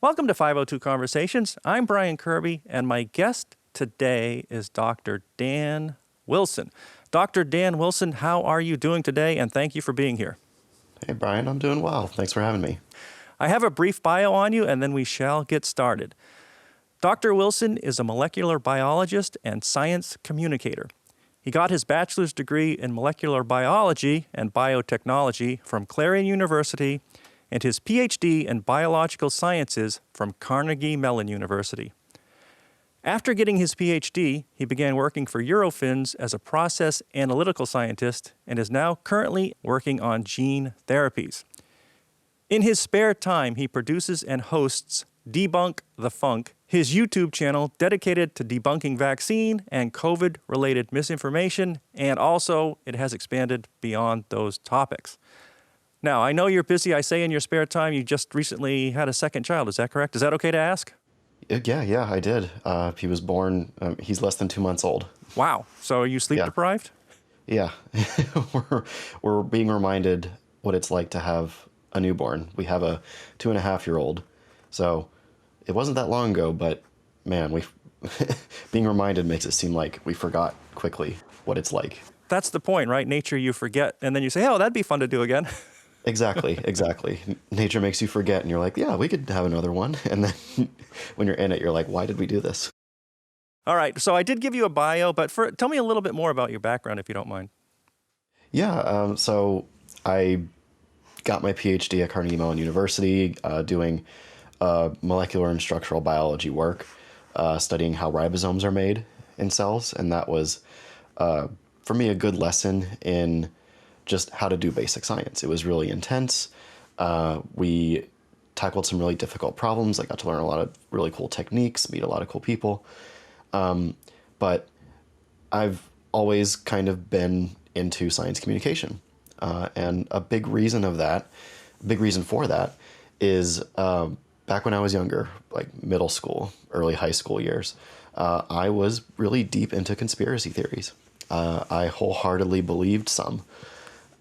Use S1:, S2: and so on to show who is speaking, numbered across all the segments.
S1: Welcome to 502 Conversations. I'm Brian Kirby, and my guest today is Dr. Dan Wilson. Dr. Dan Wilson, how are you doing today? And thank you for being here.
S2: Hey, Brian, I'm doing well. Thanks for having me.
S1: I have a brief bio on you, and then we shall get started. Dr. Wilson is a molecular biologist and science communicator. He got his bachelor's degree in molecular biology and biotechnology from Clarion University and his PhD in biological sciences from Carnegie Mellon University. After getting his PhD, he began working for Eurofins as a process analytical scientist and is now currently working on gene therapies. In his spare time, he produces and hosts Debunk the Funk, his YouTube channel dedicated to debunking vaccine and COVID-related misinformation, and also it has expanded beyond those topics. Now, I know you're busy. I say in your spare time you just recently had a second child. Is that correct? Is that okay to ask?
S2: Yeah, I did. He was born, he's less than 2 months old.
S1: Wow. So are you sleep deprived?
S2: Yeah. We're being reminded what it's like to have a newborn. We have a 2.5-year-old. So it wasn't that long ago, but man, being reminded makes it seem like we forgot quickly what it's like.
S1: That's the point, right? Nature you forget, and then you say, oh, that'd be fun to do again.
S2: Exactly. Nature makes you forget, and you're like, yeah, we could have another one. And then when you're in it, you're like, why did we do this?
S1: All right. So I did give you a bio, but tell me a little bit more about your background, if you don't mind.
S2: Yeah. So I got my PhD at Carnegie Mellon University, doing molecular and structural biology work, studying how ribosomes are made in cells. And that was, for me, a good lesson in just how to do basic science. It was really intense. We tackled some really difficult problems. I got to learn a lot of really cool techniques, meet a lot of cool people. But I've always kind of been into science communication. And a big reason for that is back when I was younger, like middle school, early high school years, I was really deep into conspiracy theories. I wholeheartedly believed some.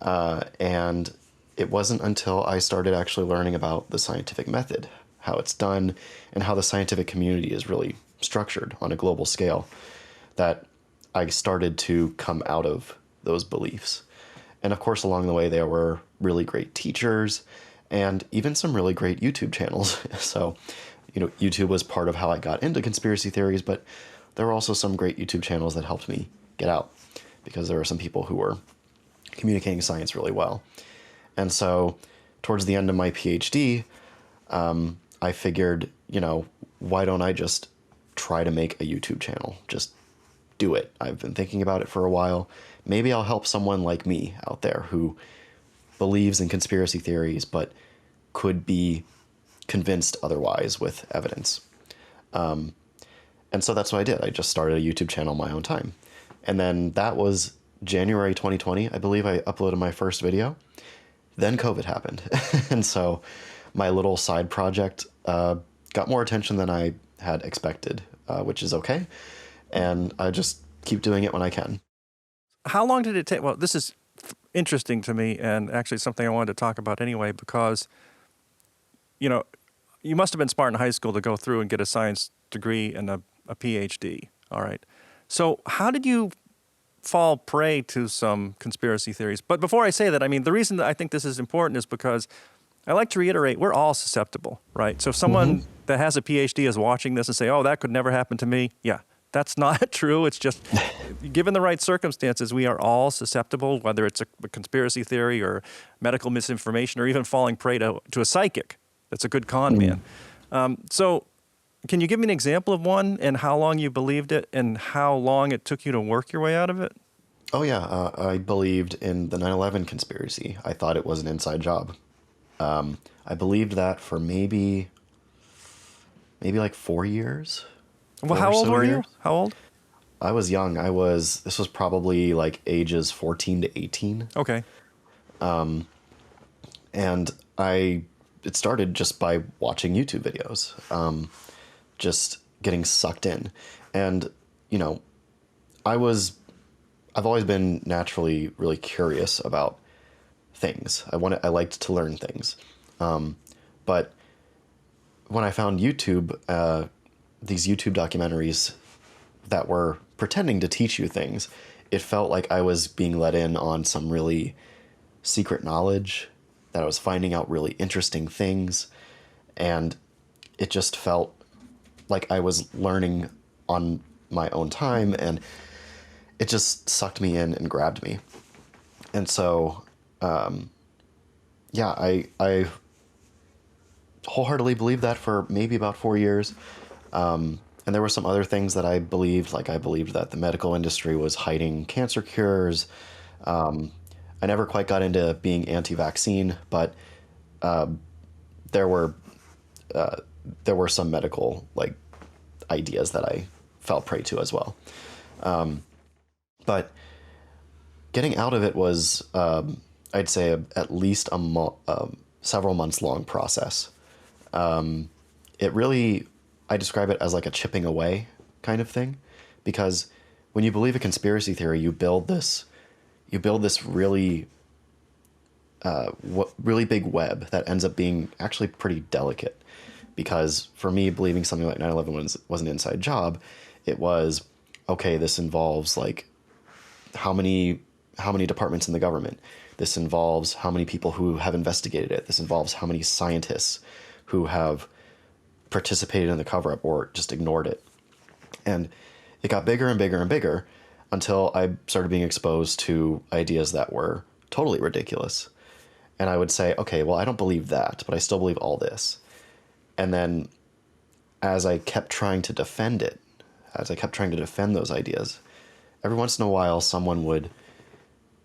S2: And it wasn't until I started actually learning about the scientific method, how it's done, and how the scientific community is really structured on a global scale, that I started to come out of those beliefs. And of course, along the way, there were really great teachers and even some really great YouTube channels. So, YouTube was part of how I got into conspiracy theories, but there were also some great YouTube channels that helped me get out, because there were some people who were communicating science really well. And so towards the end of my PhD, I figured, why don't I just try to make a YouTube channel? Just do it. I've been thinking about it for a while. Maybe I'll help someone like me out there who believes in conspiracy theories, but could be convinced otherwise with evidence. And so that's what I did. I just started a YouTube channel on my own time. And then that was January 2020, I believe I uploaded my first video. Then COVID happened. And so my little side project got more attention than I had expected, which is okay. And I just keep doing it when I can.
S1: How long did it take? Well, this is interesting to me, and actually something I wanted to talk about anyway, because, you must have been smart in high school to go through and get a science degree and a PhD. All right. So how did you fall prey to some conspiracy theories? But before I say that, the reason that I think this is important is because I like to reiterate, we're all susceptible, right? So if someone that has a PhD is watching this and say, oh, that could never happen to me. Yeah, that's not true. It's just, given the right circumstances, we are all susceptible, whether it's a conspiracy theory or medical misinformation or even falling prey to a psychic that's a good con man. So can you give me an example of one, and how long you believed it and how long it took you to work your way out of it?
S2: Oh, yeah. I believed in the 9/11 conspiracy. I thought it was an inside job. I believed that for maybe like 4 years.
S1: Well, how old were you? How old?
S2: I was young. This was probably like ages 14 to 18.
S1: Okay.
S2: And it started just by watching YouTube videos. Just getting sucked in. And, I've always been naturally really curious about things. I liked to learn things. But when I found YouTube, these YouTube documentaries that were pretending to teach you things, it felt like I was being let in on some really secret knowledge, that I was finding out really interesting things, and it just felt like I was learning on my own time, and it just sucked me in and grabbed me. And so, yeah, I wholeheartedly believed that for maybe about 4 years. And there were some other things that I believed, like I believed that the medical industry was hiding cancer cures. I never quite got into being anti-vaccine, but there were some medical like ideas that I fell prey to as well. But getting out of it was, I'd say, at least several months long process. It really, I describe it as like a chipping away kind of thing, because when you believe a conspiracy theory, you build this really really big web that ends up being actually pretty delicate. Because for me, believing something like 9/11 was an inside job, it was, okay, this involves like how many departments in the government. This involves how many people who have investigated it. This involves how many scientists who have participated in the cover-up or just ignored it. And it got bigger and bigger and bigger until I started being exposed to ideas that were totally ridiculous. And I would say, okay, well, I don't believe that, but I still believe all this. And then as I kept trying to defend it, as I kept trying to defend those ideas, every once in a while someone would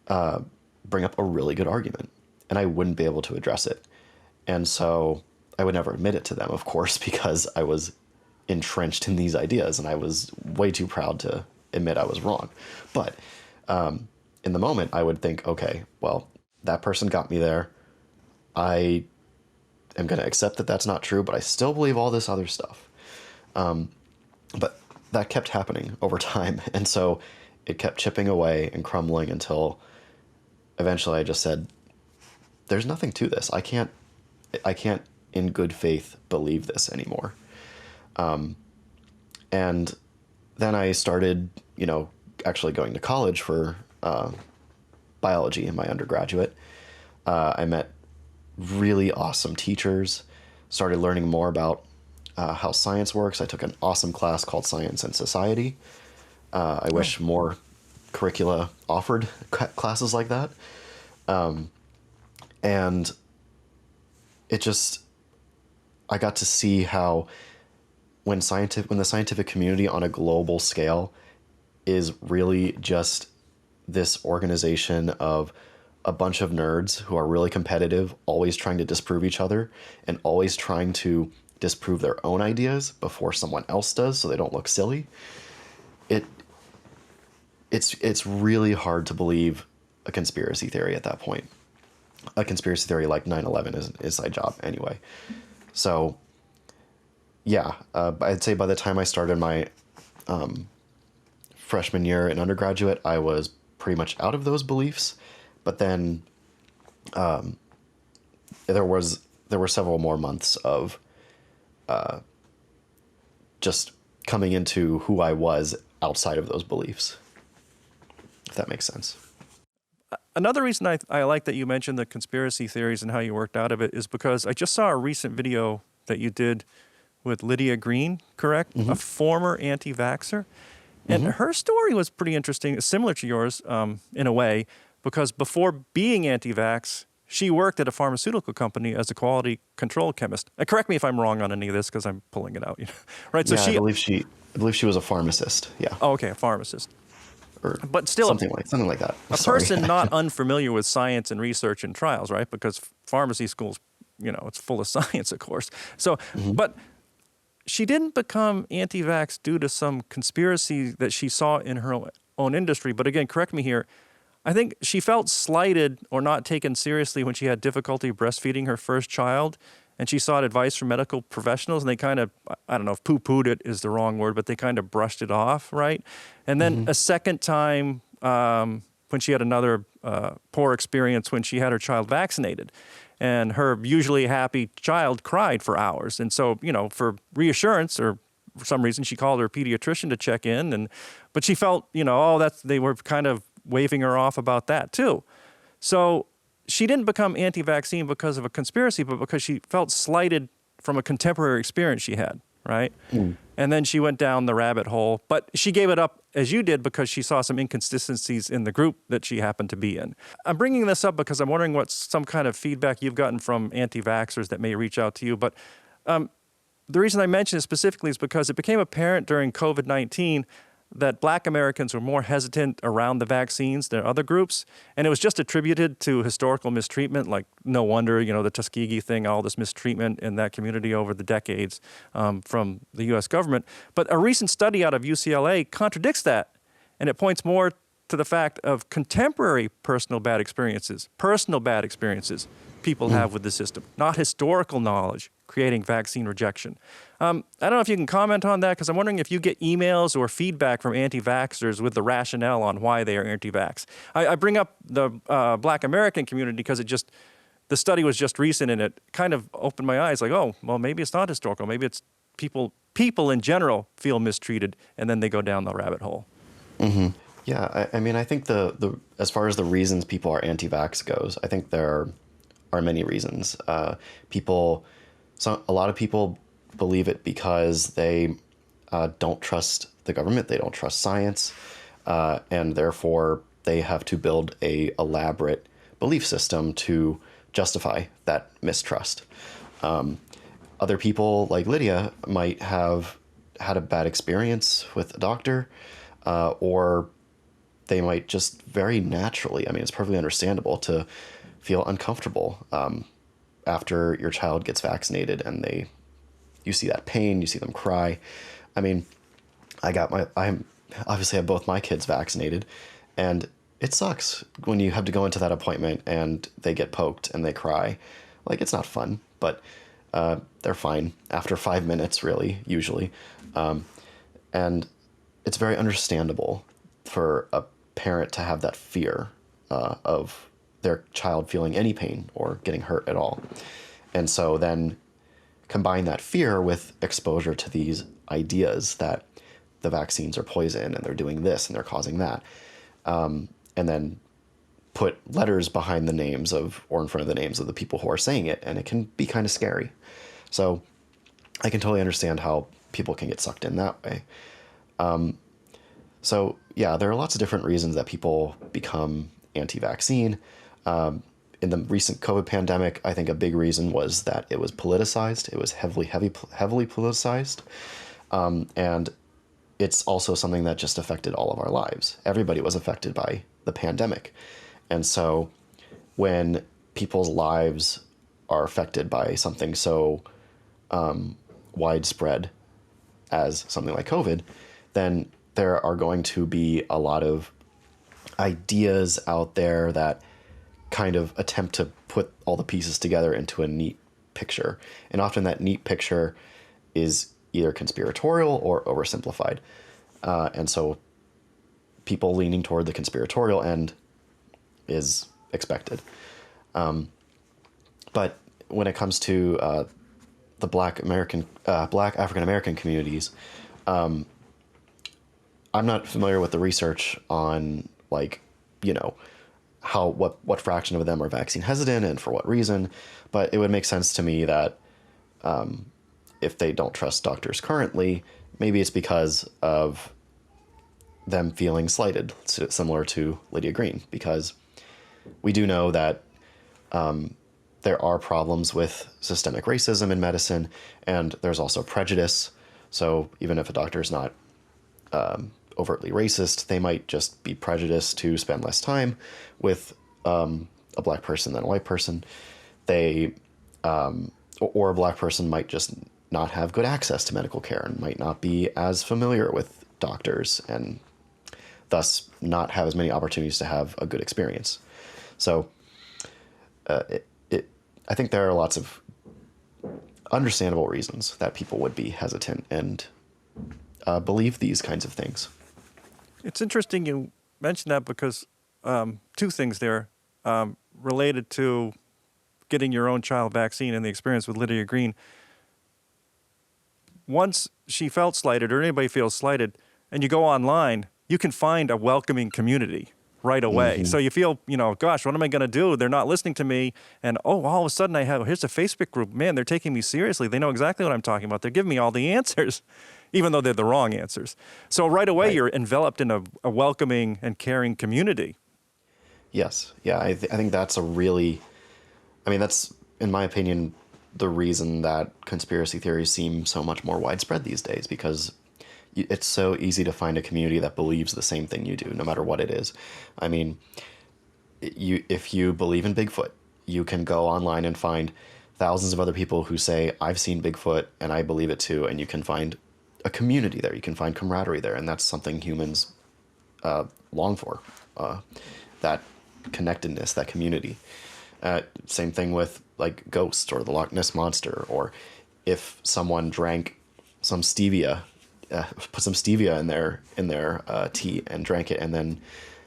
S2: bring up a really good argument, and I wouldn't be able to address it. And so I would never admit it to them, of course, because I was entrenched in these ideas, and I was way too proud to admit I was wrong. But in the moment, I would think, okay, well, that person got me there. I am going to accept that that's not true, but I still believe all this other stuff. But that kept happening over time, and so it kept chipping away and crumbling until eventually I just said, there's nothing to this. I can't in good faith believe this anymore. And then I started, actually going to college for biology in my undergraduate. I met really awesome teachers, started learning more about how science works. I took an awesome class called Science and Society. I wish more curricula offered classes like that. And it just, I got to see how when the scientific community on a global scale is really just this organization of a bunch of nerds who are really competitive, always trying to disprove each other and always trying to disprove their own ideas before someone else does so they don't look silly. It's really hard to believe a conspiracy theory at that point. A conspiracy theory like 9/11 is an inside job anyway. So yeah, I'd say by the time I started my freshman year in undergraduate, I was pretty much out of those beliefs. But then there were several more months of just coming into who I was outside of those beliefs, if that makes sense.
S1: Another reason I like that you mentioned the conspiracy theories and how you worked out of it is because I just saw a recent video that you did with Lydia Green, correct? Mm-hmm. A former anti-vaxxer. And mm-hmm. her story was pretty interesting, similar to yours in a way, because before being anti-vax, she worked at a pharmaceutical company as a quality control chemist. Correct me if I'm wrong on any of this because I'm pulling it out. Right? So
S2: yeah, I believe she was a pharmacist. Yeah.
S1: Oh, okay, a pharmacist. But still,
S2: something like that.
S1: A person not unfamiliar with science and research and trials, right? Because pharmacy schools, it's full of science, of course. So, mm-hmm. But she didn't become anti-vax due to some conspiracy that she saw in her own industry. But again, correct me here. I think she felt slighted or not taken seriously when she had difficulty breastfeeding her first child, and she sought advice from medical professionals, and they kind of, I don't know if poo-pooed it is the wrong word, but they kind of brushed it off, right? And then mm-hmm. a second time when she had another poor experience when she had her child vaccinated. And her usually happy child cried for hours. And so, for reassurance or for some reason, she called her pediatrician to check in. But she felt, they were kind of waving her off about that too. So she didn't become anti-vaccine because of a conspiracy, but because she felt slighted from a contemporary experience she had, right? And then she went down the rabbit hole. But she gave it up, as you did, because she saw some inconsistencies in the group that she happened to be in. I'm bringing this up because I'm wondering what some kind of feedback you've gotten from anti-vaxxers that may reach out to you. But the reason I mention it specifically is because it became apparent during COVID-19 that Black Americans were more hesitant around the vaccines than other groups. And it was just attributed to historical mistreatment, like no wonder, the Tuskegee thing, all this mistreatment in that community over the decades from the U.S. government. But a recent study out of UCLA contradicts that. And it points more to the fact of contemporary personal bad experiences people have with the system, not historical knowledge creating vaccine rejection. I don't know if you can comment on that, because I'm wondering if you get emails or feedback from anti-vaxxers with the rationale on why they are anti-vax. I bring up the Black American community because the study was just recent, and it kind of opened my eyes, like, oh, well, maybe it's not historical. Maybe it's people in general feel mistreated, and then they go down the rabbit hole.
S2: Mm-hmm. Yeah, I mean, I think the as far as the reasons people are anti-vax goes, I think there are many reasons. A lot of people believe it because they don't trust the government, they don't trust science, and therefore they have to build a elaborate belief system to justify that mistrust. Other people, like Lydia, might have had a bad experience with a doctor, or they might just very naturally, I mean, it's perfectly understandable to feel uncomfortable after your child gets vaccinated and you see that pain, you see them cry. I mean, I obviously have both my kids vaccinated, and it sucks when you have to go into that appointment and they get poked and they cry. Like, it's not fun, but they're fine after 5 minutes, really, usually. And it's very understandable for a parent to have that fear of their child feeling any pain or getting hurt at all. And so then combine that fear with exposure to these ideas that the vaccines are poison and they're doing this and they're causing that. And then put letters behind the names or in front of the names of the people who are saying it, and it can be kind of scary. So I can totally understand how people can get sucked in that way. So yeah, there are lots of different reasons that people become anti-vaccine. In the recent COVID pandemic, I think a big reason was that it was politicized. It was heavily politicized. And it's also something that just affected all of our lives. Everybody was affected by the pandemic. And so when people's lives are affected by something so widespread as something like COVID, then there are going to be a lot of ideas out there that kind of attempt to put all the pieces together into a neat picture. And often that neat picture is either conspiratorial or oversimplified. And so people leaning toward the conspiratorial end is expected. But when it comes to the Black African American communities, I'm not familiar with the research on, like, what fraction of them are vaccine hesitant and for what reason, but it would make sense to me that if they don't trust doctors currently, maybe it's because of them feeling slighted, similar to Lydia Green, because we do know that there are problems with systemic racism in medicine, and there's also prejudice. So even if a doctor is not overtly racist, they might just be prejudiced to spend less time with a Black person than a white person. Or a Black person might just not have good access to medical care and might not be as familiar with doctors and thus not have as many opportunities to have a good experience. So I think there are lots of understandable reasons that people would be hesitant and believe these kinds of things.
S1: It's interesting you mentioned that because two things there related to getting your own child vaccine and the experience with Lydia Green. Once she felt slighted, or anybody feels slighted, and you go online, you can find a welcoming community right away.
S2: Mm-hmm.
S1: So you feel, gosh, what am I going to do? They're not listening to me. And all of a sudden here's a Facebook group. Man, they're taking me seriously. They know exactly what I'm talking about. They're giving me all the answers, even though they're the wrong answers. So right away, You're enveloped in a welcoming and caring community.
S2: Yes. Yeah, I think that's that's, in my opinion, the reason that conspiracy theories seem so much more widespread these days, because it's so easy to find a community that believes the same thing you do, no matter what it is. I mean, if you believe in Bigfoot, you can go online and find thousands of other people who say, I've seen Bigfoot and I believe it too, and you can find a community there. You can find camaraderie there, and that's something humans long for, that connectedness, that community. Same thing with like ghosts or the Loch Ness Monster, or if someone drank some stevia, put some stevia in their tea and drank it and then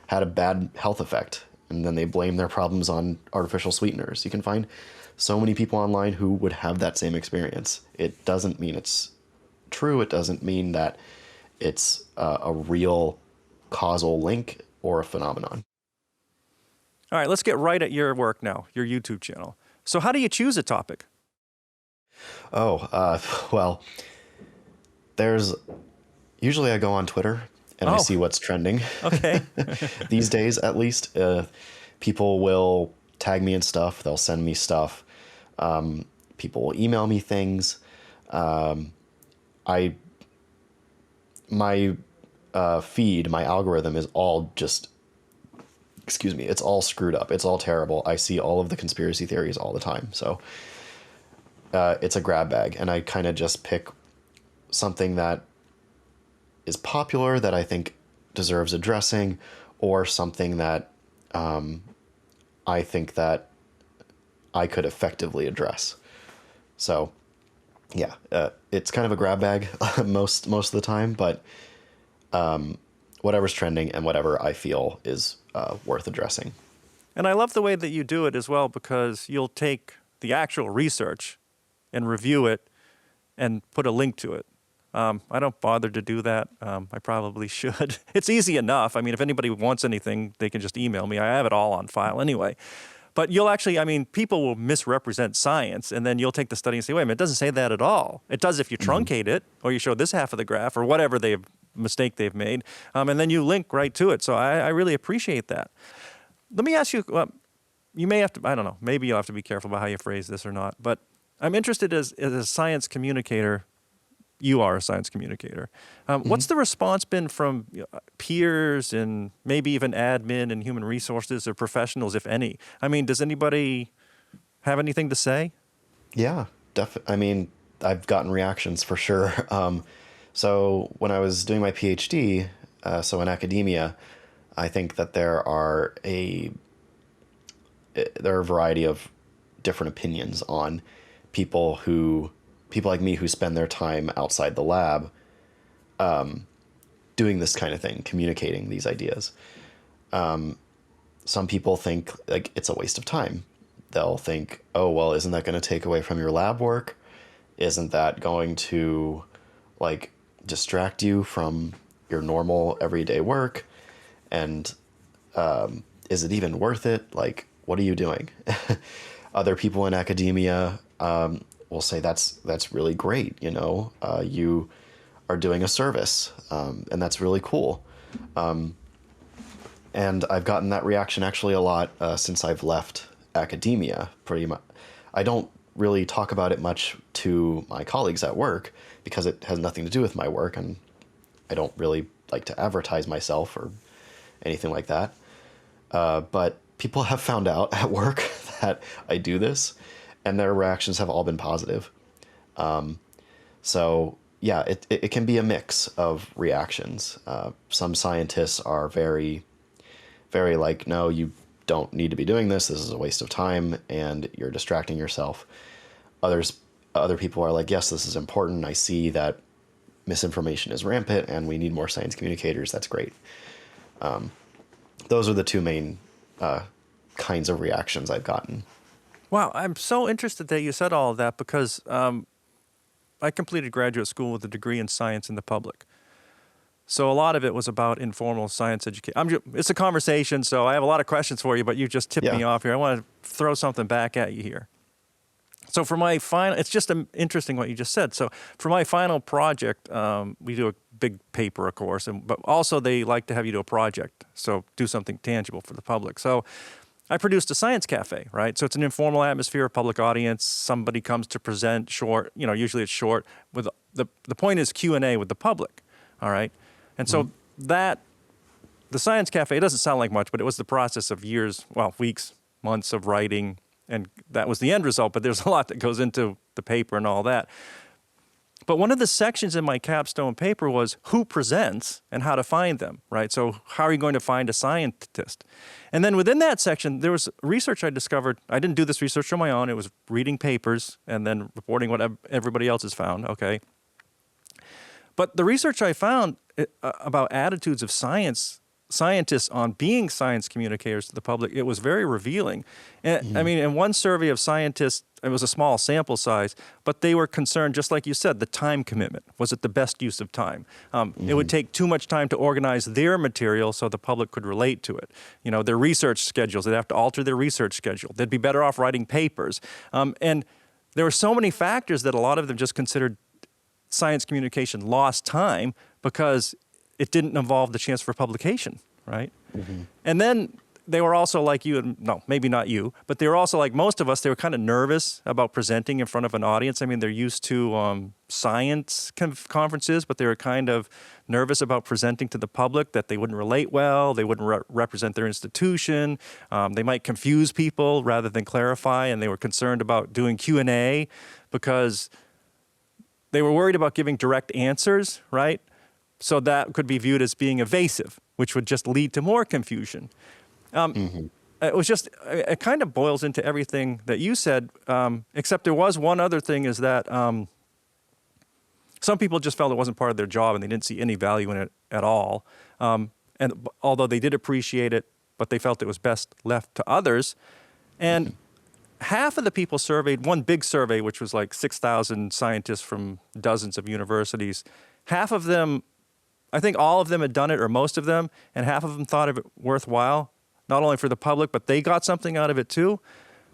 S2: had a bad health effect, and then they blame their problems on artificial sweeteners. You can find so many people online who would have that same experience. It doesn't mean it's true. It doesn't mean that it's a real causal link or a phenomenon.
S1: All right, let's get right at your work now, your YouTube channel. So how do you choose a topic?
S2: Well, usually I go on Twitter and I see what's trending.
S1: Okay.
S2: These days, at least, people will tag me in stuff. They'll send me stuff. People will email me things. My feed, my algorithm is all just, it's all screwed up. It's all terrible. I see all of the conspiracy theories all the time. So it's a grab bag, and I kind of just pick something that is popular that I think deserves addressing, or something that I think that I could effectively address. So yeah, it's kind of a grab bag most of the time, but whatever's trending and whatever I feel is worth addressing.
S1: And I love the way that you do it as well, because you'll take the actual research and review it and put a link to it. I don't bother to do that. I probably should. It's easy enough. I mean, if anybody wants anything, they can just email me. I have it all on file anyway. But you'll actually, people will misrepresent science, and then you'll take the study and say, wait a minute, it doesn't say that at all. It does if you truncate it, or you show this half of the graph, or whatever mistake they've made, and then you link right to it. So I really appreciate that. Let me ask you, you may have to, I don't know, maybe you'll have to be careful about how you phrase this or not, but I'm interested as a science communicator. You are a science communicator. What's the response been from peers and maybe even admin and human resources or professionals, if any? I mean, does anybody have anything to say?
S2: Yeah, definitely. I've gotten reactions for sure. So when I was doing my PhD, so in academia, I think that there are a variety of different opinions on people like me who spend their time outside the lab doing this kind of thing, communicating these ideas. Some people think like it's a waste of time. They'll think, oh, well, isn't that going to take away from your lab work? Isn't that going to like distract you from your normal everyday work? And is it even worth it? Like, what are you doing? Other people in academia will say that's really great. You are doing a service, and that's really cool. And I've gotten that reaction actually a lot since I've left academia. Pretty much, I don't really talk about it much to my colleagues at work because it has nothing to do with my work, and I don't really like to advertise myself or anything like that. But people have found out at work that I do this, and their reactions have all been positive. So yeah, it can be a mix of reactions. Some scientists are very, very like, no, you don't need to be doing this. This is a waste of time, and you're distracting yourself. Other people are like, yes, this is important. I see that misinformation is rampant, and we need more science communicators. That's great. Those are the two main kinds of reactions I've gotten.
S1: Wow, I'm so interested that you said all of that because I completed graduate school with a degree in science in the public. So a lot of it was about informal science education. It's a conversation, so I have a lot of questions for you, but you just tipped
S2: Yeah.
S1: me off here. I want to throw something back at you here. So for my final, it's just interesting what you just said. So for my final project, we do a big paper, of course, but also they like to have you do a project, so do something tangible for the public. So I produced a science cafe, right? So it's an informal atmosphere, a public audience. Somebody comes to present short, usually it's short. With the point is Q&A with the public, all right? And so the science cafe, it doesn't sound like much, but it was the process of years, well, weeks, months of writing, and that was the end result, but there's a lot that goes into the paper and all that. But one of the sections in my capstone paper was who presents and how to find them, right? So how are you going to find a scientist? And then within that section, there was research I discovered. I didn't do this research on my own. It was reading papers and then reporting what everybody else has found, okay? But the research I found about attitudes of scientists on being science communicators to the public, it was very revealing. And, I mean, in one survey of scientists, it was a small sample size, but they were concerned, just like you said, the time commitment. Was it the best use of time? It would take too much time to organize their material so the public could relate to it. Their research schedules, they'd have to alter their research schedule. They'd be better off writing papers. And there were so many factors that a lot of them just considered science communication lost time because it didn't involve the chance for publication, right? And then they were also like you, and no, maybe not you, but they were also like most of us, they were kind of nervous about presenting in front of an audience. I mean, they're used to science conferences, but they were kind of nervous about presenting to the public, that they wouldn't relate well, they wouldn't represent their institution, they might confuse people rather than clarify, and they were concerned about doing Q&A because they were worried about giving direct answers, right? So that could be viewed as being evasive, which would just lead to more confusion. It kind of boils into everything that you said, except there was one other thing, is that some people just felt it wasn't part of their job and they didn't see any value in it at all. And although they did appreciate it, but they felt it was best left to others. And half of the people surveyed, one big survey, which was like 6,000 scientists from dozens of universities, half of them, I think all of them had done it, or most of them, and half of them thought of it worthwhile, not only for the public, but they got something out of it too.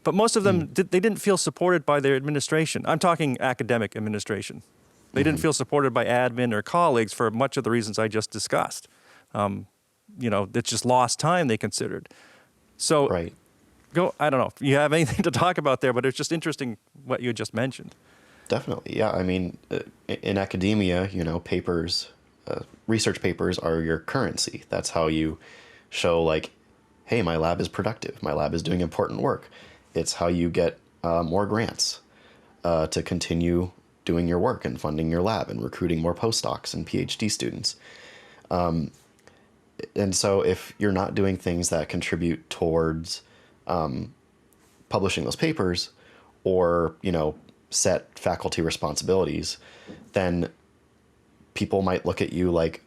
S1: But most of them, they didn't feel supported by their administration. I'm talking academic administration. They didn't feel supported by admin or colleagues for much of the reasons I just discussed. It's just lost time, they considered. So
S2: Right.
S1: I don't know if you have anything to talk about there, but it's just interesting what you just mentioned.
S2: Definitely. Yeah. I mean, in academia, papers, research papers are your currency. That's how you show, like, hey, my lab is productive. My lab is doing important work. It's how you get more grants to continue doing your work and funding your lab and recruiting more postdocs and PhD students. And so if you're not doing things that contribute towards publishing those papers or, set faculty responsibilities, then people might look at you like,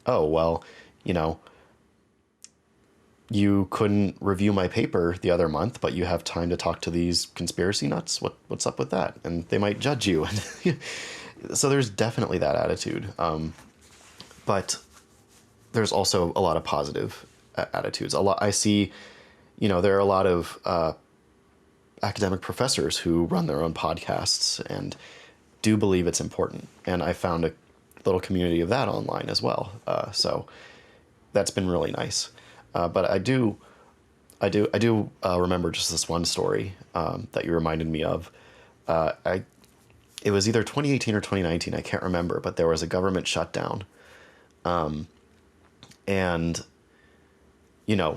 S2: oh, well, you couldn't review my paper the other month, but you have time to talk to these conspiracy nuts. What's up with that? And they might judge you. So there's definitely that attitude. But there's also a lot of positive attitudes. I see, there are a lot of academic professors who run their own podcasts and do believe it's important. And I found a little community of that online as well. So that's been really nice. But I do remember just this one story that you reminded me of. It was either 2018 or 2019, I can't remember, but there was a government shutdown. And,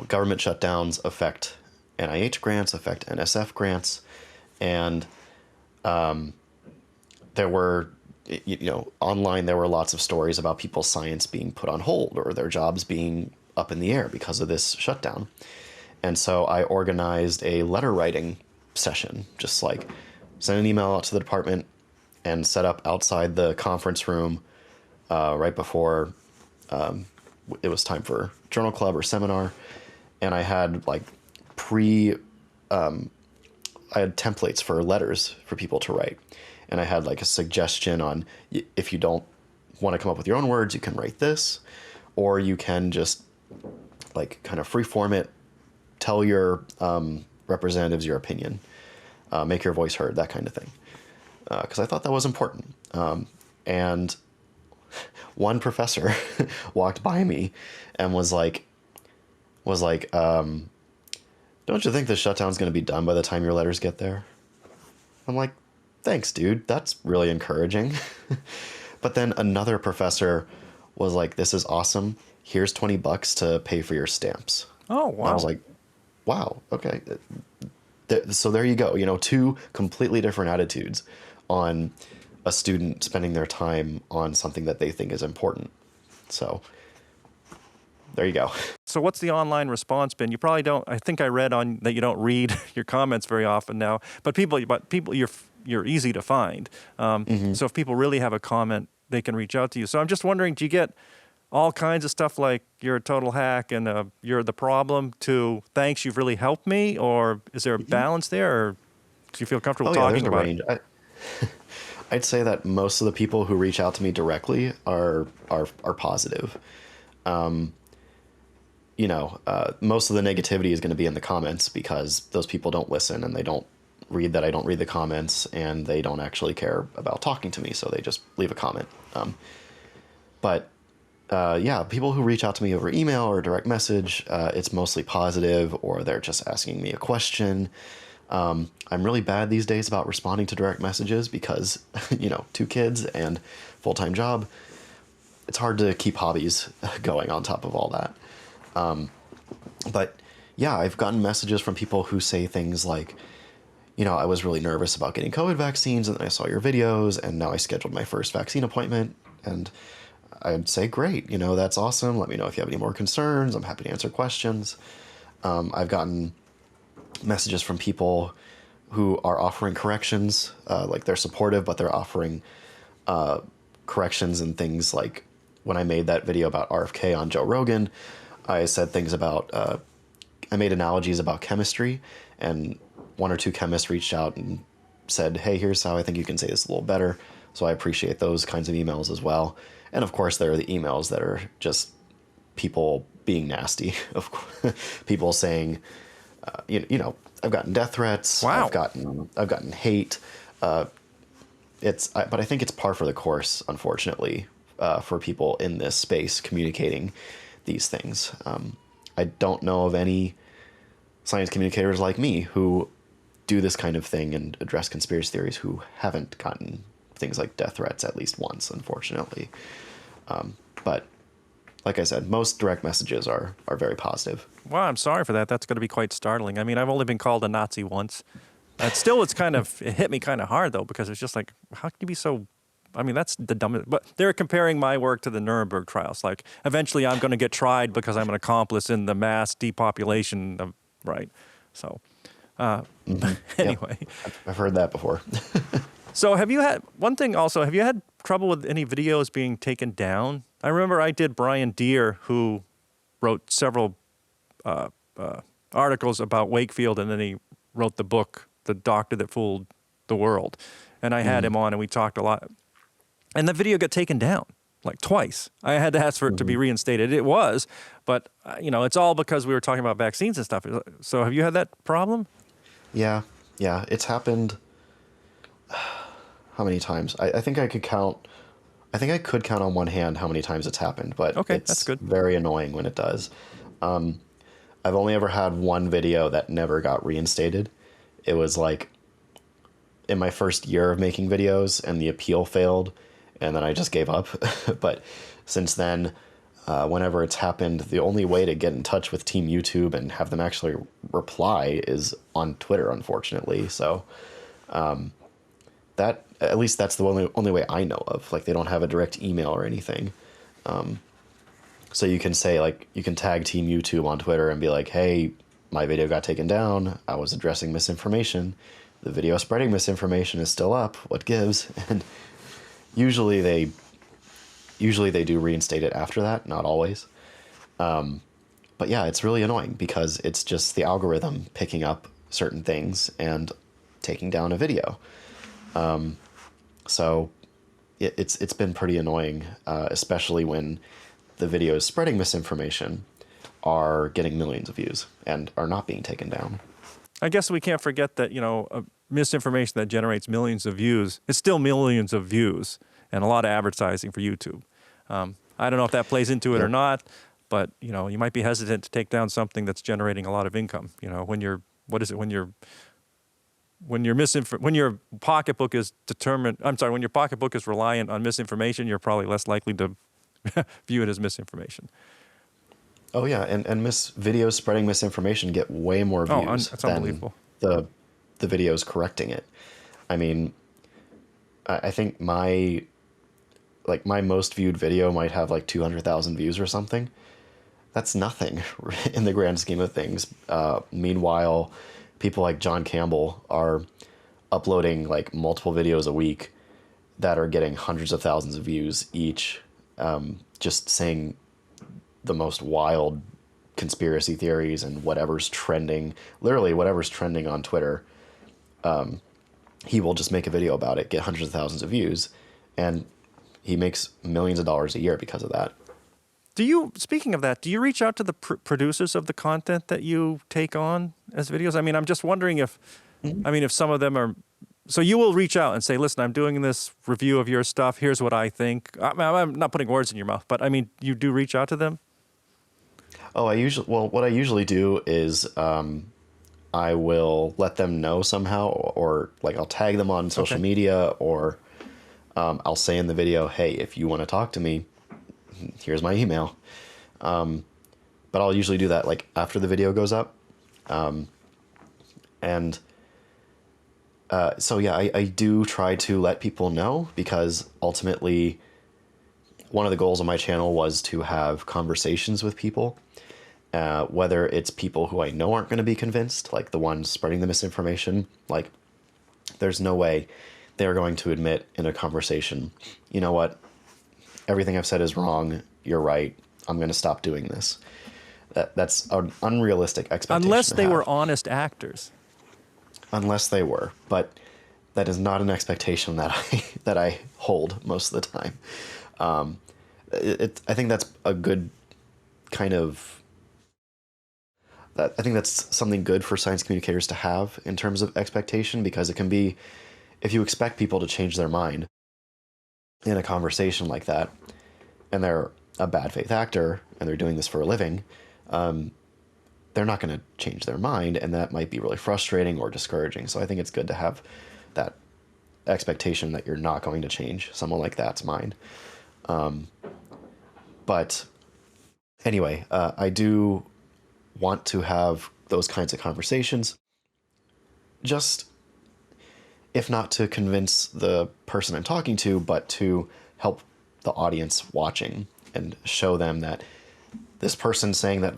S2: government shutdowns affect NIH grants, affect NSF grants. And there were, online there were lots of stories about people's science being put on hold or their jobs being up in the air because of this shutdown. And so I organized a letter writing session, just like send an email out to the department and set up outside the conference room right before it was time for journal club or seminar. And I had like I had templates for letters for people to write. And I had like a suggestion on if you don't want to come up with your own words, you can write this, or you can just like kind of freeform it, tell your representatives your opinion, make your voice heard, that kind of thing. Because I thought that was important. And one professor walked by me and was like, don't you think the shutdown's going to be done by the time your letters get there? I'm like, thanks, dude. That's really encouraging. But then another professor was like, this is awesome. Here's $20 to pay for your stamps.
S1: Oh, wow.
S2: And I was like, wow, okay. So there you go. You know, two completely different attitudes on a student spending their time on something that they think is important. So there you go.
S1: So what's the online response been? You probably don't. I think I read on that you don't read your comments very often now. But people, you're easy to find. So if people really have a comment, they can reach out to you. So I'm just wondering, do you get all kinds of stuff like you're a total hack and you're the problem to thanks, you've really helped me, or is there a balance there, or do you feel comfortable talking about it?
S2: I'd say that most of the people who reach out to me directly are positive. Most of the negativity is going to be in the comments because those people don't listen and they don't read that I don't read the comments and they don't actually care about talking to me, so they just leave a comment. People who reach out to me over email or direct message, it's mostly positive, or they're just asking me a question. I'm really bad these days about responding to direct messages because, 2 kids and full-time job. It's hard to keep hobbies going on top of all that. I've gotten messages from people who say things like, I was really nervous about getting COVID vaccines, and then I saw your videos, and now I scheduled my first vaccine appointment. And I'd say, great, that's awesome. Let me know if you have any more concerns. I'm happy to answer questions. I've gotten messages from people who are offering corrections, like they're supportive, but they're offering corrections and things like when I made that video about RFK on Joe Rogan, I said things about, I made analogies about chemistry, and 1 or 2 chemists reached out and said, hey, here's how I think you can say this a little better. So I appreciate those kinds of emails as well. And of course, there are the emails that are just people being nasty, of course, people saying, I've gotten death threats.
S1: Wow.
S2: I've gotten hate. But I think it's par for the course, unfortunately, for people in this space communicating these things. I don't know of any science communicators like me who do this kind of thing and address conspiracy theories who haven't gotten things like death threats at least once, unfortunately. But like I said, most direct messages are very positive.
S1: Well, I'm sorry for that. That's going to be quite startling. I mean, I've only been called a Nazi once. It hit me kind of hard, though, because it's just like, how can you be so... I mean, that's the dumbest... But they're comparing my work to the Nuremberg trials. Like, eventually I'm going to get tried because I'm an accomplice in the mass depopulation of... Right. So, anyway.
S2: Yeah, I've heard that before.
S1: So have you had... One thing also, have you had trouble with any videos being taken down? I remember I did Brian Deere, who wrote several articles about Wakefield, and then he wrote the book, The Doctor That Fooled the World. And I had him on, and we talked a lot. And the video got taken down, like twice. I had to ask for it to be reinstated. It was, but, it's all because we were talking about vaccines and stuff. So have you had that problem?
S2: Yeah, it's happened... How many times? I think I could count... I think I could count on one hand how many times it's happened, but
S1: that's good.
S2: Very annoying when it does. I've only ever had one video that never got reinstated. It was like in my first year of making videos, and the appeal failed, and then I just gave up. But since then, whenever it's happened, the only way to get in touch with Team YouTube and have them actually reply is on Twitter, unfortunately. So that... At least that's the only way I know of. Like, they don't have a direct email or anything. So you can say, like, you can tag Team YouTube on Twitter and be like, hey, my video got taken down. I was addressing misinformation. The video spreading misinformation is still up. What gives? And usually they do reinstate it after that. Not always. But yeah, it's really annoying because it's just the algorithm picking up certain things, and taking down a video. So it's been pretty annoying, especially when the videos spreading misinformation are getting millions of views and are not being taken down.
S1: I guess we can't forget that, misinformation that generates millions of views, it's still millions of views and a lot of advertising for YouTube. I don't know if that plays into it or not, but, you might be hesitant to take down something that's generating a lot of income. When your pocketbook is when your pocketbook is reliant on misinformation, you're probably less likely to view it as misinformation.
S2: Oh yeah, and videos spreading misinformation get way more views
S1: that's
S2: than
S1: unbelievable.
S2: the videos correcting it. I mean, I think my most viewed video might have like 200,000 views or something. That's nothing in the grand scheme of things. Meanwhile, people like John Campbell are uploading like multiple videos a week that are getting hundreds of thousands of views each, just saying the most wild conspiracy theories and whatever's trending, literally whatever's trending on Twitter. He will just make a video about it, get hundreds of thousands of views, and he makes millions of dollars a year because of that.
S1: Speaking of that, do you reach out to the producers of the content that you take on as videos? I mean, I'm just wondering if some of them are, so you will reach out and say, listen, I'm doing this review of your stuff. Here's what I think. I'm not putting words in your mouth, but I mean, you do reach out to them?
S2: Oh, what I usually do is, I will let them know somehow, or like I'll tag them on social media, or, I'll say in the video, hey, if you want to talk to me, here's my email. But I'll usually do that like after the video goes up. So yeah, I do try to let people know, because ultimately one of the goals of my channel was to have conversations with people, whether it's people who I know aren't going to be convinced, like the ones spreading the misinformation. Like, there's no way they're going to admit in a conversation, you know what, everything I've said is wrong, you're right, I'm going to stop doing this. That's an unrealistic expectation.
S1: Unless they were honest actors.
S2: Unless they were, but that is not an expectation that I hold most of the time. I think that's a good kind of, I think that's something good for science communicators to have in terms of expectation, because it can be, if you expect people to change their mind in a conversation like that, and they're a bad faith actor and they're doing this for a living, they're not going to change their mind, and that might be really frustrating or discouraging. So I think it's good to have that expectation that you're not going to change someone like that's mind. But anyway, I do want to have those kinds of conversations, just, if not to convince the person I'm talking to, but to help the audience watching and show them that this person saying that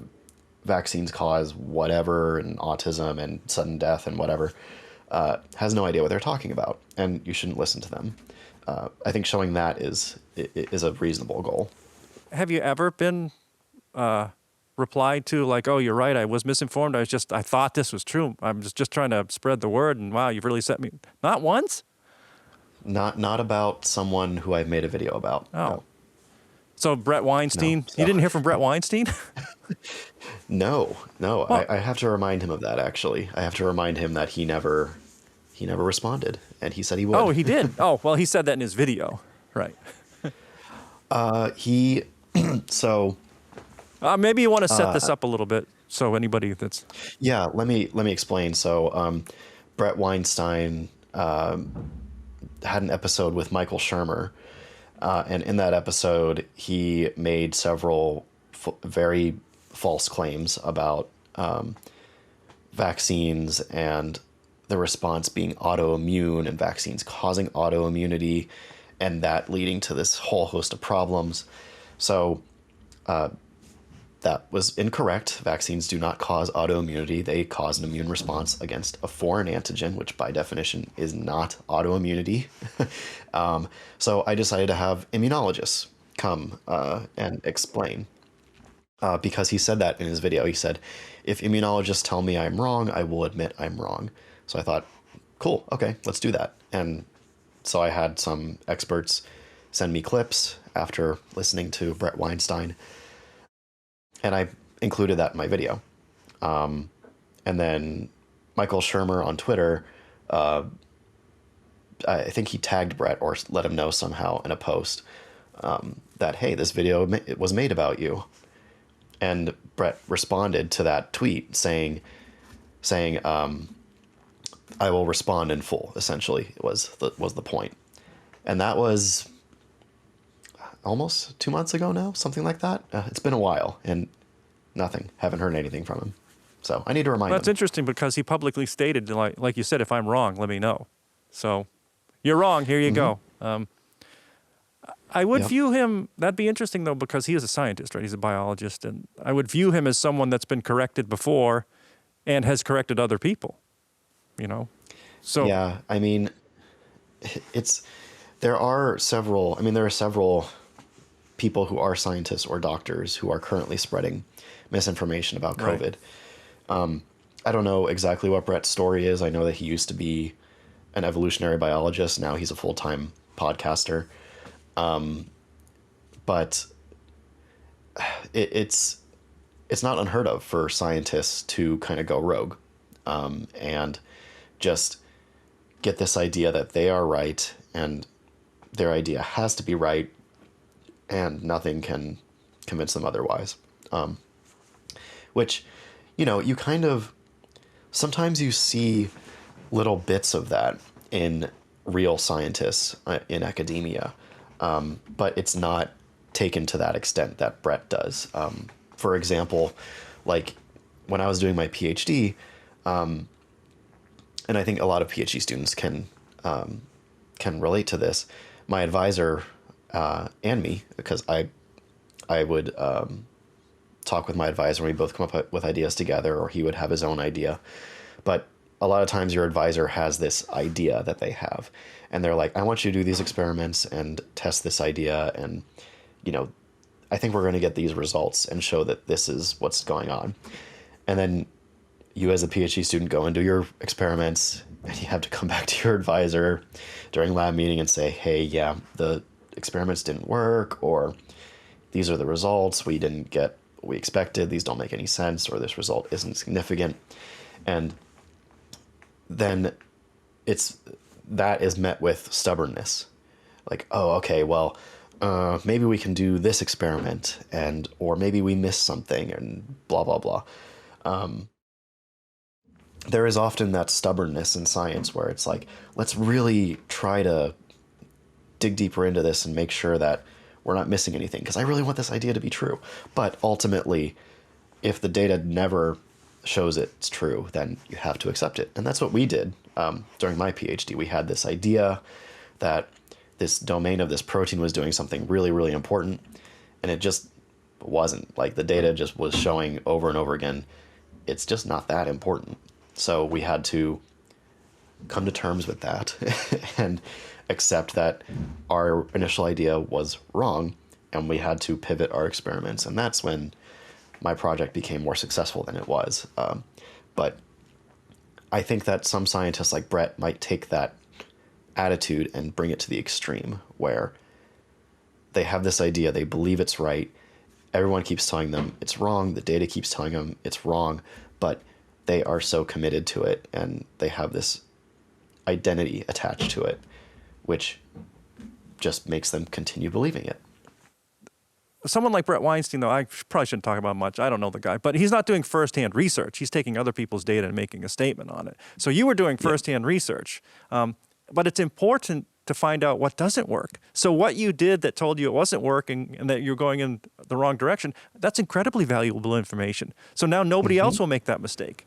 S2: vaccines cause whatever and autism and sudden death and whatever has no idea what they're talking about, and you shouldn't listen to them. I think showing that is a reasonable goal.
S1: Have you ever been replied to like, oh, you're right, I was misinformed, I thought this was true, I'm just trying to spread the word, and wow, you've really set me... Not once?
S2: Not about someone who I've made a video about.
S1: Oh.
S2: No.
S1: So Bret Weinstein,
S2: No, so.
S1: You didn't hear from Bret Weinstein?
S2: No.
S1: Well,
S2: I have to remind him of that, actually. I have to remind him that he never responded, and he said he would.
S1: Oh, he did? Oh, well, he said that in his video. Right.
S2: So...
S1: maybe you want to set this up a little bit, so anybody that's...
S2: Yeah, let me explain. So Bret Weinstein had an episode with Michael Shermer, and in that episode, he made several very false claims about vaccines and the response being autoimmune, and vaccines causing autoimmunity, and that leading to this whole host of problems. So that was incorrect. Vaccines do not cause autoimmunity. They cause an immune response against a foreign antigen, which by definition is not autoimmunity. So I decided to have immunologists come and explain, because he said that in his video. He said, if immunologists tell me I'm wrong, I will admit I'm wrong. So I thought, cool, okay, let's do that. And so I had some experts send me clips after listening to Bret Weinstein, and I included that in my video. And then Michael Shermer on Twitter, I think he tagged Bret or let him know somehow in a post that, hey, this video was made about you. And Bret responded to that tweet saying, I will respond in full, essentially, was the point. And that was almost 2 months ago now, something like that. It's been a while, and nothing. Haven't heard anything from him. So I need to remind him.
S1: That's interesting because he publicly stated, like you said, if I'm wrong, let me know. So you're wrong, here you go. I would view him, that'd be interesting though, because he is a scientist, right? He's a biologist, and I would view him as someone that's been corrected before and has corrected other people, you know? So
S2: yeah, I mean, there are several people who are scientists or doctors who are currently spreading misinformation about COVID. Right. I don't know exactly what Bret's story is. I know that he used to be an evolutionary biologist. Now he's a full-time podcaster. But it's not unheard of for scientists to kind of go rogue, and just get this idea that they are right and their idea has to be right and nothing can convince them otherwise. Which, you kind of, sometimes you see little bits of that in real scientists in academia. But it's not taken to that extent that Bret does. For example, like when I was doing my PhD, and I think a lot of PhD students can relate to this. My advisor and me, because I would talk with my advisor and we both come up with ideas together, or he would have his own idea. But a lot of times your advisor has this idea that they have, and they're like, I want you to do these experiments and test this idea, and I think we're going to get these results and show that this is what's going on. And then you as a PhD student go and do your experiments, and you have to come back to your advisor during lab meeting and say, hey, yeah, the experiments didn't work, or these are the results, we didn't get what we expected, these don't make any sense, or this result isn't significant. And then that is met with stubbornness. Like, oh, okay, well, maybe we can do this experiment, or maybe we missed something, and blah, blah, blah. There is often that stubbornness in science where it's like, let's really try to dig deeper into this and make sure that we're not missing anything, because I really want this idea to be true. But ultimately, if the data never shows it's true, then you have to accept it. And that's what we did during my PhD. We had this idea that this domain of this protein was doing something really, really important, and it just wasn't. Like, the data just was showing over and over again, it's just not that important. So we had to come to terms with that and accept that our initial idea was wrong, and we had to pivot our experiments. And that's when my project became more successful than it was. But I think that some scientists like Bret might take that attitude and bring it to the extreme, where they have this idea, they believe it's right, everyone keeps telling them it's wrong, the data keeps telling them it's wrong, but they are so committed to it, and they have this identity attached to it, which just makes them continue believing it.
S1: Someone like Bret Weinstein, though, I probably shouldn't talk about much. I don't know the guy, but he's not doing firsthand research. He's taking other people's data and making a statement on it. So you were doing firsthand research, but it's important to find out what doesn't work. So what you did that told you it wasn't working and that you're going in the wrong direction, that's incredibly valuable information. So now nobody else will make that mistake,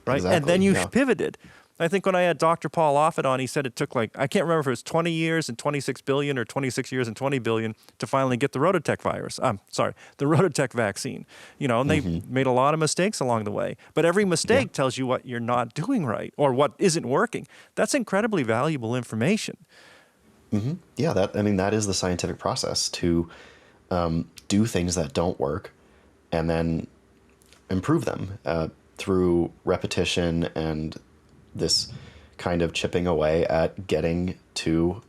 S1: right?
S2: Exactly,
S1: and then you pivoted. I think when I had Dr. Paul Offit on, he said it took I can't remember if it was 20 years and 26 billion or 26 years and 20 billion to finally get the Rototech virus. The Rototech vaccine. And they made a lot of mistakes along the way. But every mistake tells you what you're not doing right or what isn't working. That's incredibly valuable information.
S2: Mm-hmm. Yeah, that is the scientific process, to do things that don't work and then improve them through repetition and this kind of chipping away at getting to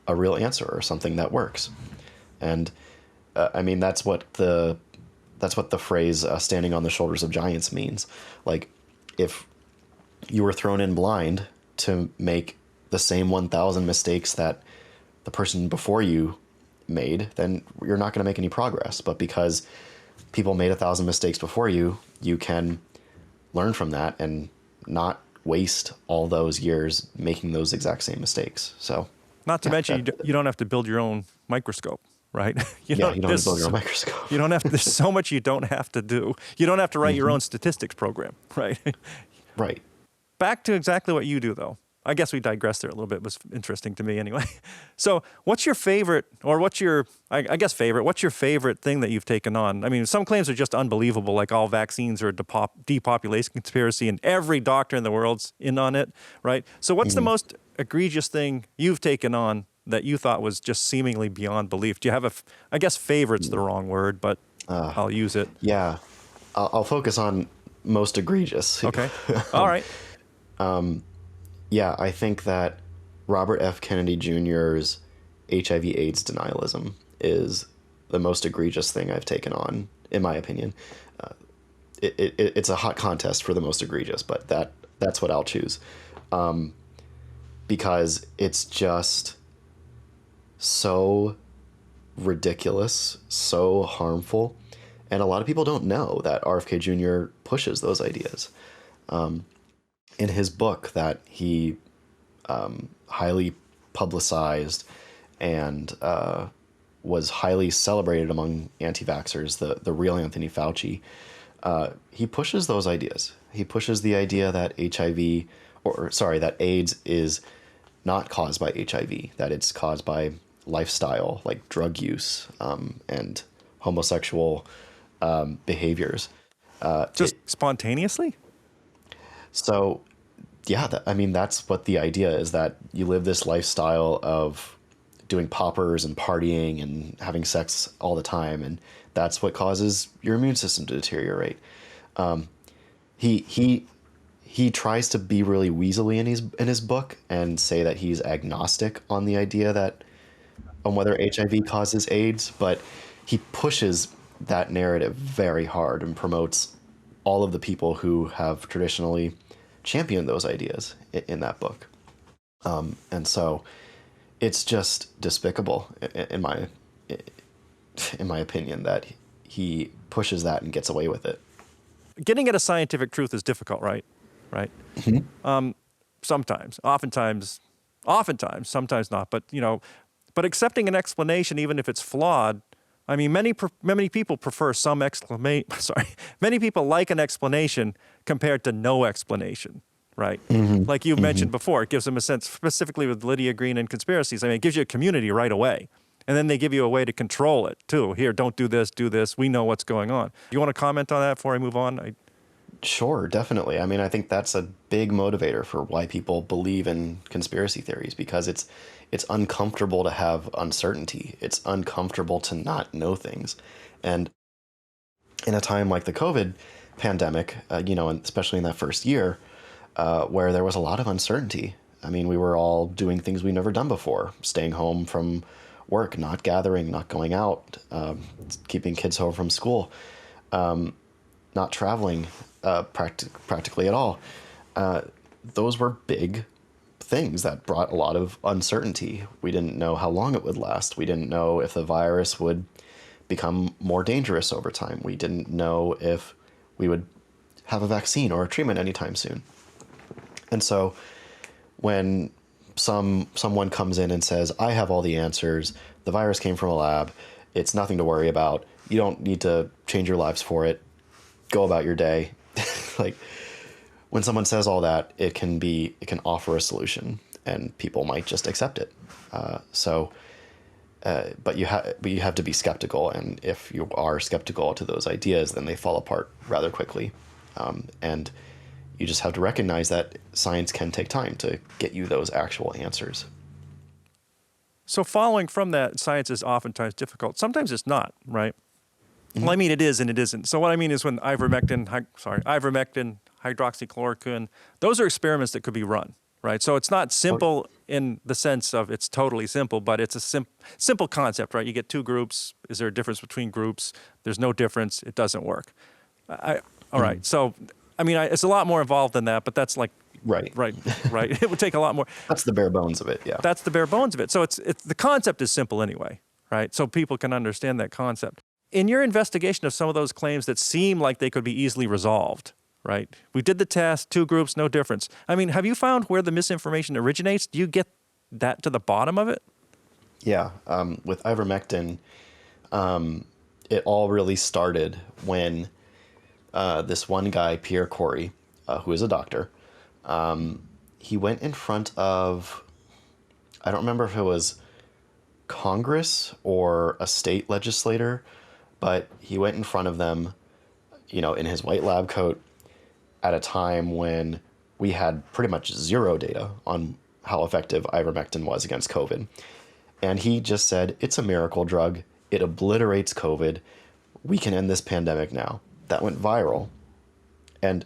S2: a real answer or something that works. And I mean, that's what the phrase standing on the shoulders of giants means. Like, if you were thrown in blind to make the same 1,000 mistakes that the person before you made, then you're not going to make any progress. But because people made 1,000 mistakes before you, you can learn from that and not waste all those years making those exact same mistakes. So,
S1: not to mention, you don't have to build your own microscope, right?
S2: You don't have to build your own microscope.
S1: You don't have to, there's so much you don't have to do. You don't have to write your own statistics program, right?
S2: Right.
S1: Back to exactly what you do, though. I guess we digressed there a little bit. It was interesting to me anyway. So what's your favorite, or what's your, I guess favorite, what's your favorite thing that you've taken on? I mean, some claims are just unbelievable, like all vaccines are a depopulation conspiracy and every doctor in the world's in on it, right? So what's the most egregious thing you've taken on that you thought was just seemingly beyond belief? Do you have I guess favorite's the wrong word, but I'll use it.
S2: Yeah. I'll focus on most egregious.
S1: Okay. All right.
S2: Yeah, I think that Robert F. Kennedy Jr.'s HIV/AIDS denialism is the most egregious thing I've taken on, in my opinion. It's a hot contest for the most egregious, but that's what I'll choose. Because it's just so ridiculous, so harmful, and a lot of people don't know that RFK Jr. pushes those ideas. In his book that he highly publicized and was highly celebrated among anti-vaxxers, the real Anthony Fauci, he pushes those ideas. He pushes the idea that that AIDS is not caused by HIV, that it's caused by lifestyle, like drug use and homosexual behaviors.
S1: Just spontaneously?
S2: So, yeah, that's what the idea is, that you live this lifestyle of doing poppers and partying and having sex all the time, and that's what causes your immune system to deteriorate. He tries to be really weaselly in his book and say that he's agnostic on the idea on whether HIV causes AIDS, but he pushes that narrative very hard and promotes all of the people who have traditionally championed those ideas in that book. And so it's just despicable, in my opinion, that he pushes that and gets away with it.
S1: Getting at a scientific truth is difficult, right? Right. Sometimes, oftentimes, sometimes not. But but accepting an explanation, even if it's flawed. I mean, many people prefer some explanation. Sorry, many people like an explanation compared to no explanation, right? Like you've mentioned before, it gives them a sense, specifically with Lydia Green and conspiracies. I mean, it gives you a community right away, and then they give you a way to control it too. Here, don't do this, do this. We know what's going on. You want to comment on that before I move on?
S2: Sure, definitely. I mean, I think that's a big motivator for why people believe in conspiracy theories, because it's uncomfortable to have uncertainty. It's uncomfortable to not know things. And in a time like the COVID pandemic, and especially in that first year, where there was a lot of uncertainty. I mean, we were all doing things we'd never done before, staying home from work, not gathering, not going out, keeping kids home from school, not traveling practically at all. Those were big things that brought a lot of uncertainty. We didn't know how long it would last. We didn't know if the virus would become more dangerous over time. We didn't know if we would have a vaccine or a treatment anytime soon. And so when someone comes in and says, I have all the answers, the virus came from a lab, it's nothing to worry about, you don't need to change your lives for it, go about your day. Like, when someone says all that, it can offer a solution, and people might just accept it. But you have to be skeptical, and if you are skeptical to those ideas, then they fall apart rather quickly. And you just have to recognize that science can take time to get you those actual answers.
S1: So following from that, science is oftentimes difficult. Sometimes it's not, right? Well, I mean, it is and it isn't. So what I mean is when ivermectin, hydroxychloroquine, those are experiments that could be run, right? So it's not simple in the sense of it's totally simple, but it's a simple concept, right? You get two groups. Is there a difference between groups? There's no difference. It doesn't work. All right. So, I mean, it's a lot more involved than that, but that's like,
S2: Right.
S1: right. It would take a lot more.
S2: That's the bare bones of it. Yeah.
S1: That's the bare bones of it. So it's the concept is simple anyway, right? So people can understand that concept. In your investigation of some of those claims that seem like they could be easily resolved, right? We did the test, two groups, no difference. I mean, have you found where the misinformation originates? Do you get that to the bottom of it?
S2: Yeah. With ivermectin, it all really started when this one guy, Pierre Corey, who is a doctor, he went in front of, I don't remember if it was Congress or a state legislator, but he went in front of them, in his white lab coat at a time when we had pretty much zero data on how effective ivermectin was against COVID. And he just said, it's a miracle drug. It obliterates COVID. We can end this pandemic now. That went viral. And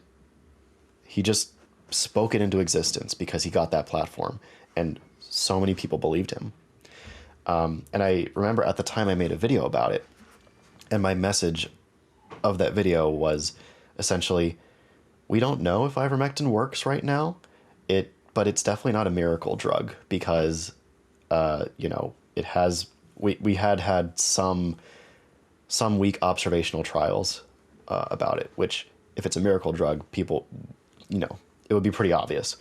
S2: he just spoke it into existence because he got that platform. And so many people believed him. And I remember at the time I made a video about it. And my message of that video was essentially, we don't know if ivermectin works right now, but it's definitely not a miracle drug because, it has, we had some weak observational trials about it, which if it's a miracle drug, people, it would be pretty obvious.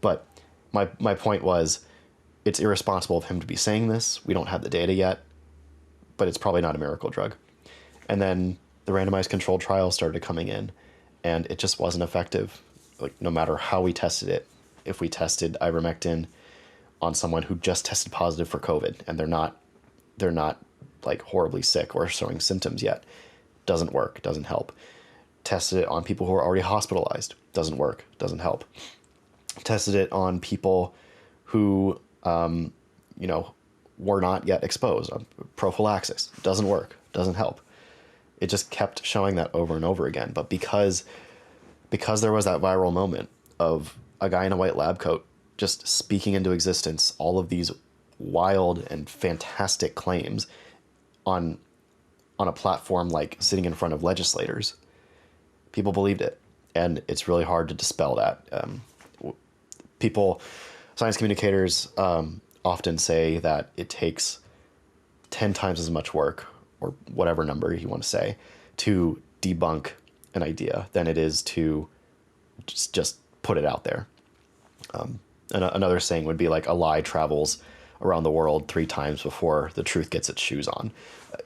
S2: But my point was, it's irresponsible of him to be saying this. We don't have the data yet, but it's probably not a miracle drug. And then the randomized controlled trials started coming in, and it just wasn't effective. Like, no matter how we tested it, if we tested ivermectin on someone who just tested positive for COVID and they're not like horribly sick or showing symptoms yet, doesn't work, doesn't help. Tested it on people who are already hospitalized, doesn't work, doesn't help. Tested it on people who, were not yet exposed, prophylaxis, doesn't work, doesn't help. It just kept showing that over and over again. But because there was that viral moment of a guy in a white lab coat just speaking into existence all of these wild and fantastic claims on a platform like sitting in front of legislators, people believed it. And it's really hard to dispel that. Science communicators often say that it takes 10 times as much work, or whatever number you want to say, to debunk an idea than it is to just put it out there. Another saying would be like, a lie travels around the world 3 times before the truth gets its shoes on.